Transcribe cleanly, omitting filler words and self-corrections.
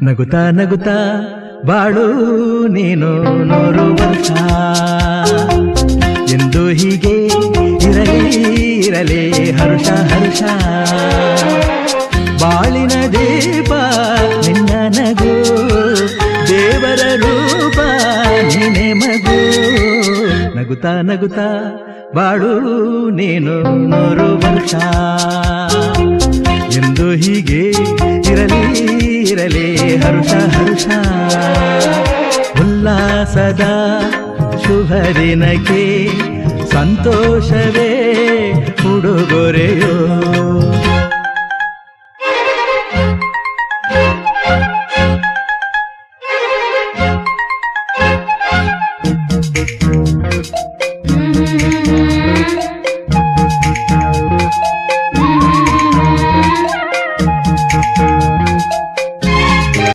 ನಗುತ್ತಾ ನಗುತ್ತಾ ಬಾಳು ನೀನು 100 ವರ್ಷ ಎಂದು ಹೀಗೆ ಇರಲಿ ಇರಲಿ ಹರುಷ ಹರುಷ ಬಾಳಿನ ದೀಪ ನಿನ್ನ ನಗು ದೇವರ ರೂಪ ನೀನೆ ಮಗು ನಗುತ್ತಾ ನಗುತ್ತಾ ಬಾಳು ನೀನು 100 ವರ್ಷ ಎಂದು ಹೀಗೆ ಇರಲಿ ಇರಲಿ ಹರುಷ ಹರುಷ ಉಲ್ಲಾಸದ ಶುಭ ದಿನಕ್ಕೆ ಸಂತೋಷವೇ ಉಡುಗೊರೆಯೋ